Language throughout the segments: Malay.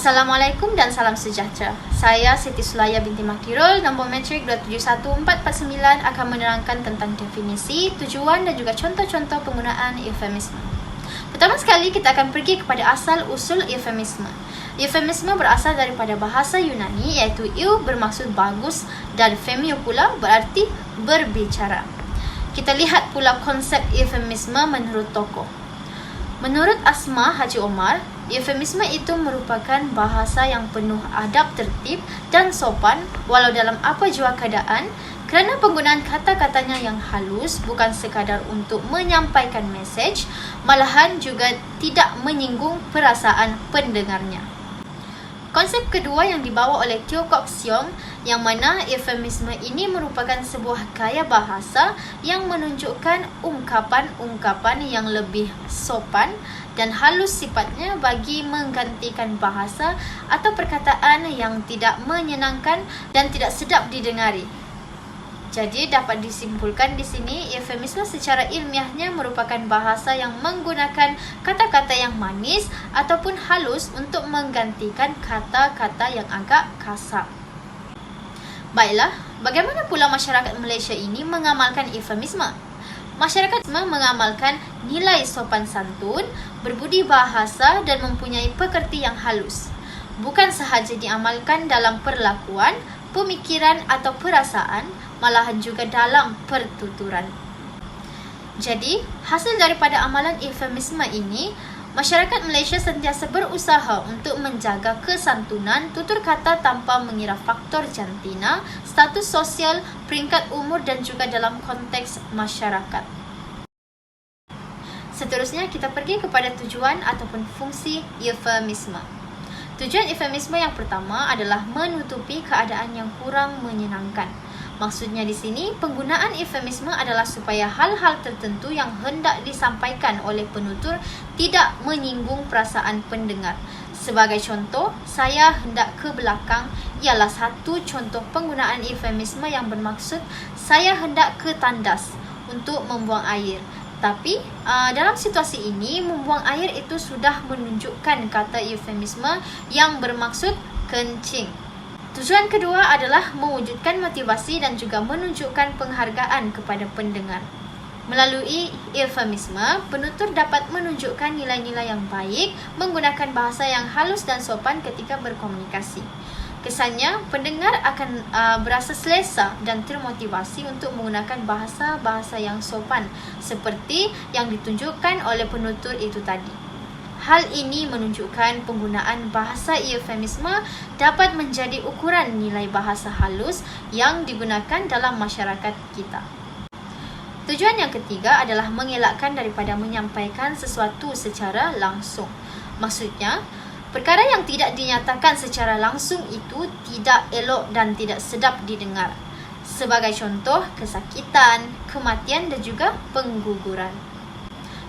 Assalamualaikum dan salam sejahtera. Saya Siti Sulaya binti Makdirul, nombor metrik 271449 akan menerangkan tentang definisi, tujuan dan juga contoh-contoh penggunaan eufemisme. Pertama sekali kita akan pergi kepada asal usul eufemisme. Eufemisme berasal daripada bahasa Yunani iaitu eu bermaksud bagus dan femio pula berarti berbicara. Kita lihat pula konsep eufemisme menurut tokoh. Menurut Asma Haji Omar, eufemisme itu merupakan bahasa yang penuh adab tertib dan sopan walau dalam apa jua keadaan kerana penggunaan kata-katanya yang halus bukan sekadar untuk menyampaikan mesej, malahan juga tidak menyinggung perasaan pendengarnya. Konsep kedua yang dibawa oleh Teo Kok Siong yang mana eufemisme ini merupakan sebuah gaya bahasa yang menunjukkan ungkapan-ungkapan yang lebih sopan dan halus sifatnya bagi menggantikan bahasa atau perkataan yang tidak menyenangkan dan tidak sedap didengari. Jadi dapat disimpulkan di sini eufemisme secara ilmiahnya merupakan bahasa yang menggunakan kata-kata yang manis ataupun halus untuk menggantikan kata-kata yang agak kasar. Baiklah, bagaimana pula masyarakat Malaysia ini mengamalkan eufemisme? Masyarakat mengamalkan nilai sopan santun, berbudi bahasa dan mempunyai pekerti yang halus. Bukan sahaja diamalkan dalam perlakuan, pemikiran atau perasaan, malahan juga dalam pertuturan. Jadi, hasil daripada amalan eufemisme ini, masyarakat Malaysia sentiasa berusaha untuk menjaga kesantunan tutur kata tanpa mengira faktor jantina, status sosial, peringkat umur dan juga dalam konteks masyarakat. Seterusnya kita pergi kepada tujuan ataupun fungsi eufemisme. Tujuan eufemisme yang pertama adalah menutupi keadaan yang kurang menyenangkan. Maksudnya di sini, penggunaan eufemisme adalah supaya hal-hal tertentu yang hendak disampaikan oleh penutur tidak menyinggung perasaan pendengar. Sebagai contoh, saya hendak ke belakang ialah satu contoh penggunaan eufemisme yang bermaksud saya hendak ke tandas untuk membuang air. Tapi dalam situasi ini, membuang air itu sudah menunjukkan kata eufemisme yang bermaksud kencing. Tujuan kedua adalah mewujudkan motivasi dan juga menunjukkan penghargaan kepada pendengar. Melalui eufemisme, penutur dapat menunjukkan nilai-nilai yang baik menggunakan bahasa yang halus dan sopan ketika berkomunikasi. Kesannya, pendengar akan berasa selesa dan termotivasi untuk menggunakan bahasa-bahasa yang sopan seperti yang ditunjukkan oleh penutur itu tadi. Hal ini menunjukkan penggunaan bahasa eufemisme dapat menjadi ukuran nilai bahasa halus yang digunakan dalam masyarakat kita. Tujuan yang ketiga adalah mengelakkan daripada menyampaikan sesuatu secara langsung. Maksudnya, perkara yang tidak dinyatakan secara langsung itu tidak elok dan tidak sedap didengar. Sebagai contoh, kesakitan, kematian dan juga pengguguran.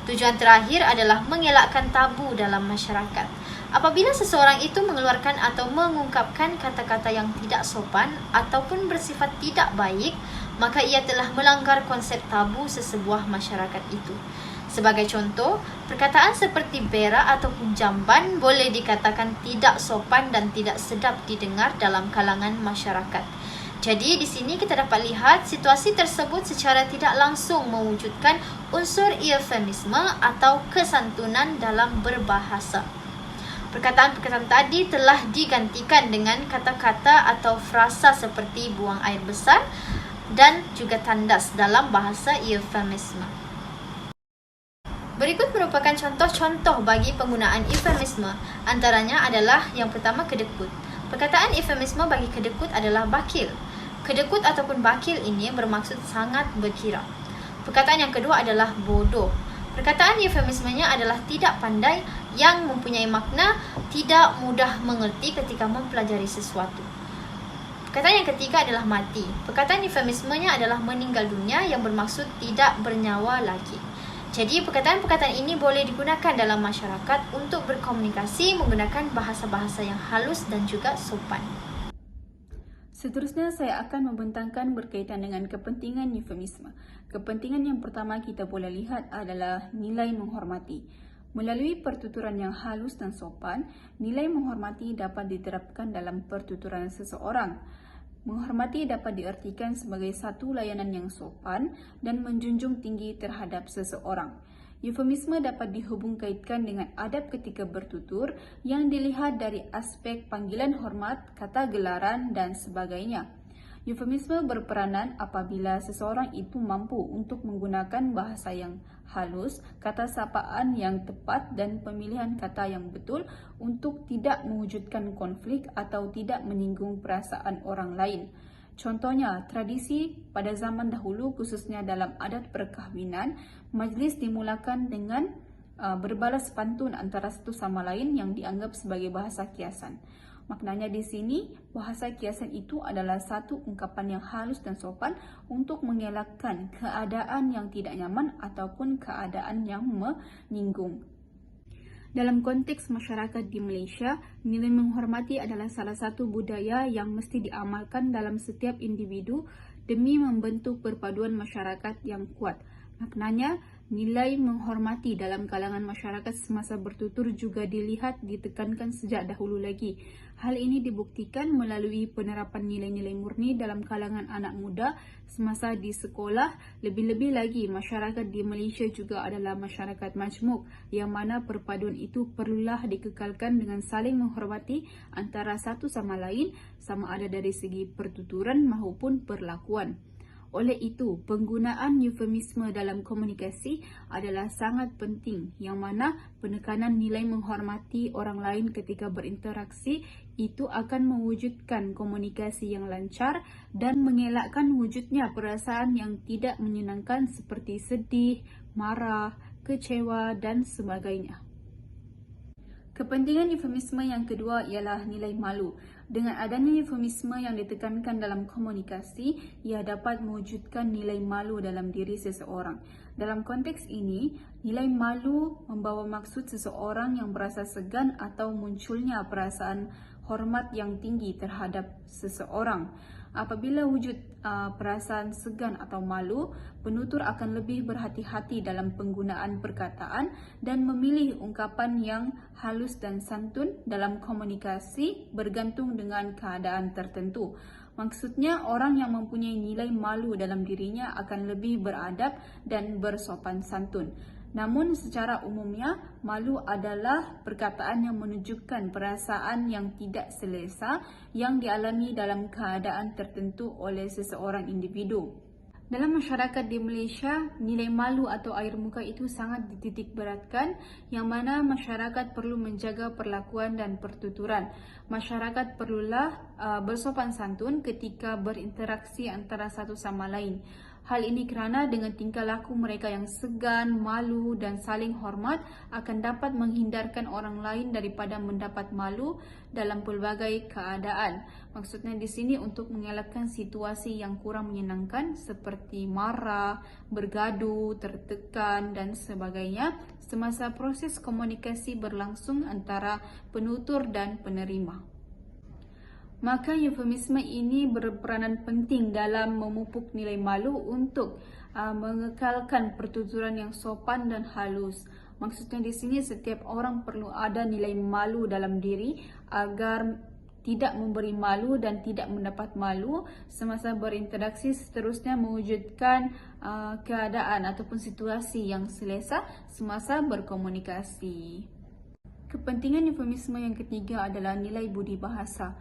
Tujuan terakhir adalah mengelakkan tabu dalam masyarakat. Apabila seseorang itu mengeluarkan atau mengungkapkan kata-kata yang tidak sopan ataupun bersifat tidak baik, maka ia telah melanggar konsep tabu sesebuah masyarakat itu. Sebagai contoh, perkataan seperti berak ataupun jamban boleh dikatakan tidak sopan dan tidak sedap didengar dalam kalangan masyarakat. Jadi di sini kita dapat lihat situasi tersebut secara tidak langsung mewujudkan unsur eufemisme atau kesantunan dalam berbahasa. Perkataan-perkataan tadi telah digantikan dengan kata-kata atau frasa seperti buang air besar dan juga tandas dalam bahasa eufemisme. Berikut merupakan contoh-contoh bagi penggunaan eufemisme. Antaranya adalah yang pertama kedekut. Perkataan eufemisme bagi kedekut adalah bakil. Kedekut ataupun bakil ini bermaksud sangat berkira. Perkataan yang kedua adalah bodoh. Perkataan eufemismenya adalah tidak pandai yang mempunyai makna tidak mudah mengerti ketika mempelajari sesuatu. Perkataan yang ketiga adalah mati. Perkataan eufemismenya adalah meninggal dunia yang bermaksud tidak bernyawa lagi. Jadi perkataan-perkataan ini boleh digunakan dalam masyarakat untuk berkomunikasi menggunakan bahasa-bahasa yang halus dan juga sopan. Seterusnya saya akan membentangkan berkaitan dengan kepentingan eufemisme. Kepentingan yang pertama kita boleh lihat adalah nilai menghormati. Melalui pertuturan yang halus dan sopan, nilai menghormati dapat diterapkan dalam pertuturan seseorang. Menghormati dapat diartikan sebagai satu layanan yang sopan dan menjunjung tinggi terhadap seseorang. Eufemisme dapat dihubung-kaitkan dengan adab ketika bertutur yang dilihat dari aspek panggilan hormat, kata gelaran, dan sebagainya. Eufemisme berperanan apabila seseorang itu mampu untuk menggunakan bahasa yang halus, kata sapaan yang tepat dan pemilihan kata yang betul untuk tidak mewujudkan konflik atau tidak menyinggung perasaan orang lain. Contohnya, tradisi pada zaman dahulu khususnya dalam adat perkahwinan, majlis dimulakan dengan berbalas pantun antara satu sama lain yang dianggap sebagai bahasa kiasan. Maknanya di sini, bahasa kiasan itu adalah satu ungkapan yang halus dan sopan untuk mengelakkan keadaan yang tidak nyaman ataupun keadaan yang menyinggung. Dalam konteks masyarakat di Malaysia, nilai menghormati adalah salah satu budaya yang mesti diamalkan dalam setiap individu demi membentuk perpaduan masyarakat yang kuat. Maknanya, nilai menghormati dalam kalangan masyarakat semasa bertutur juga ditekankan sejak dahulu lagi. Hal ini dibuktikan melalui penerapan nilai-nilai murni dalam kalangan anak muda semasa di sekolah. Lebih-lebih lagi, masyarakat di Malaysia juga adalah masyarakat majmuk yang mana perpaduan itu perlulah dikekalkan dengan saling menghormati antara satu sama lain, sama ada dari segi pertuturan maupun perlakuan. Oleh itu, penggunaan eufemisme dalam komunikasi adalah sangat penting, yang mana penekanan nilai menghormati orang lain ketika berinteraksi itu akan mewujudkan komunikasi yang lancar dan mengelakkan wujudnya perasaan yang tidak menyenangkan seperti sedih, marah, kecewa, dan sebagainya. Kepentingan eufemisme yang kedua ialah nilai malu. Dengan adanya eufemisme yang ditekankan dalam komunikasi, ia dapat mewujudkan nilai malu dalam diri seseorang. Dalam konteks ini, nilai malu membawa maksud seseorang yang berasa segan atau munculnya perasaan hormat yang tinggi terhadap seseorang. Apabila wujud perasaan segan atau malu, penutur akan lebih berhati-hati dalam penggunaan perkataan dan memilih ungkapan yang halus dan santun dalam komunikasi bergantung dengan keadaan tertentu. Maksudnya, orang yang mempunyai nilai malu dalam dirinya akan lebih beradab dan bersopan santun. Namun secara umumnya, malu adalah perkataan yang menunjukkan perasaan yang tidak selesa yang dialami dalam keadaan tertentu oleh seseorang individu. Dalam masyarakat di Malaysia, nilai malu atau air muka itu sangat dititik beratkan, yang mana masyarakat perlu menjaga perlakuan dan pertuturan. Masyarakat perlulah bersopan santun ketika berinteraksi antara satu sama lain. Hal ini kerana dengan tingkah laku mereka yang segan, malu dan saling hormat akan dapat menghindarkan orang lain daripada mendapat malu dalam pelbagai keadaan. Maksudnya di sini untuk mengelakkan situasi yang kurang menyenangkan seperti marah, bergaduh, tertekan dan sebagainya semasa proses komunikasi berlangsung antara penutur dan penerima. Maka eufemisme ini berperanan penting dalam memupuk nilai malu untuk mengekalkan pertuturan yang sopan dan halus. Maksudnya di sini setiap orang perlu ada nilai malu dalam diri agar tidak memberi malu dan tidak mendapat malu semasa berinteraksi, seterusnya mewujudkan keadaan ataupun situasi yang selesa semasa berkomunikasi. Kepentingan eufemisme yang ketiga adalah nilai budi bahasa.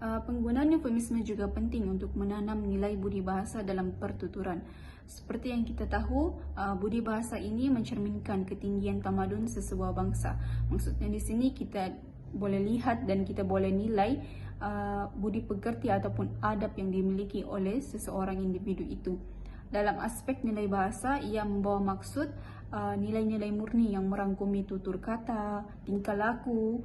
Penggunaan eufemisme juga penting untuk menanam nilai budi bahasa dalam pertuturan. Seperti yang kita tahu, budi bahasa ini mencerminkan ketinggian tamadun sesebuah bangsa. Maksudnya di sini kita boleh lihat dan kita boleh nilai budi pekerti ataupun adab yang dimiliki oleh seseorang individu itu. Dalam aspek nilai bahasa, ia membawa maksud nilai-nilai murni yang merangkumi tutur kata, tingkah laku,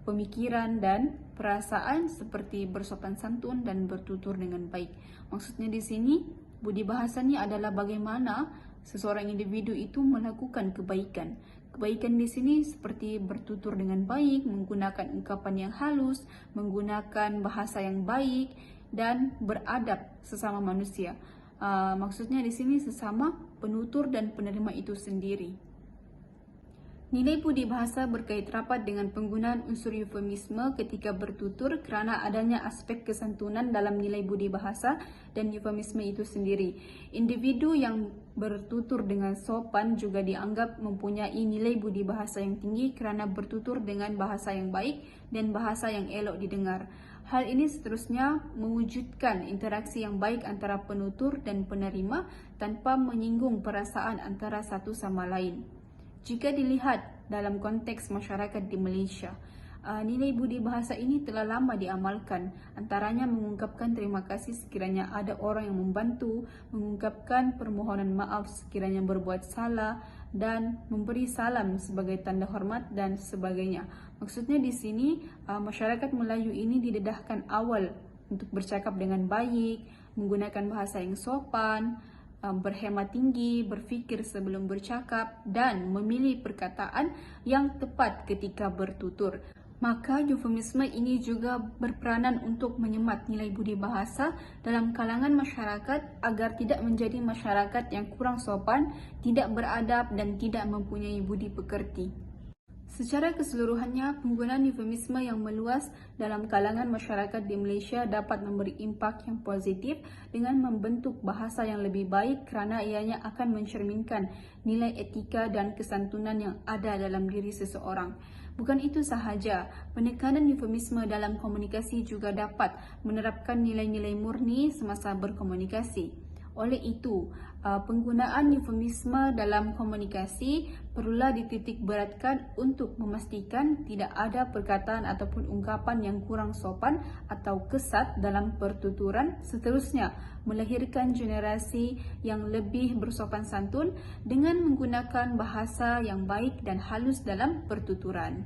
pemikiran dan perasaan seperti bersopan santun dan bertutur dengan baik. Maksudnya di sini, budi bahasanya adalah bagaimana seseorang individu itu melakukan kebaikan. Kebaikan di sini seperti bertutur dengan baik, menggunakan ungkapan yang halus, menggunakan bahasa yang baik dan beradab sesama manusia. Maksudnya di sini sesama penutur dan penerima itu sendiri. Nilai budi bahasa berkait rapat dengan penggunaan unsur eufemisme ketika bertutur kerana adanya aspek kesantunan dalam nilai budi bahasa dan eufemisme itu sendiri. Individu yang bertutur dengan sopan juga dianggap mempunyai nilai budi bahasa yang tinggi kerana bertutur dengan bahasa yang baik dan bahasa yang elok didengar. Hal ini seterusnya mewujudkan interaksi yang baik antara penutur dan penerima tanpa menyinggung perasaan antara satu sama lain. Jika dilihat dalam konteks masyarakat di Malaysia, nilai budi bahasa ini telah lama diamalkan. Antaranya mengungkapkan terima kasih sekiranya ada orang yang membantu, mengungkapkan permohonan maaf sekiranya berbuat salah, dan memberi salam sebagai tanda hormat dan sebagainya. Maksudnya di sini, masyarakat Melayu ini didedahkan awal untuk bercakap dengan baik, menggunakan bahasa yang sopan, berhemat tinggi, berfikir sebelum bercakap dan memilih perkataan yang tepat ketika bertutur. Maka eufemisme ini juga berperanan untuk menyemat nilai budi bahasa dalam kalangan masyarakat agar tidak menjadi masyarakat yang kurang sopan, tidak beradab dan tidak mempunyai budi pekerti. Secara keseluruhannya, penggunaan eufemisme yang meluas dalam kalangan masyarakat di Malaysia dapat memberi impak yang positif dengan membentuk bahasa yang lebih baik kerana ianya akan mencerminkan nilai etika dan kesantunan yang ada dalam diri seseorang. Bukan itu sahaja, penekanan eufemisme dalam komunikasi juga dapat menerapkan nilai-nilai murni semasa berkomunikasi. Oleh itu, penggunaan eufemisme dalam komunikasi perlulah dititik beratkan untuk memastikan tidak ada perkataan ataupun ungkapan yang kurang sopan atau kesat dalam pertuturan, seterusnya melahirkan generasi yang lebih bersopan santun dengan menggunakan bahasa yang baik dan halus dalam pertuturan.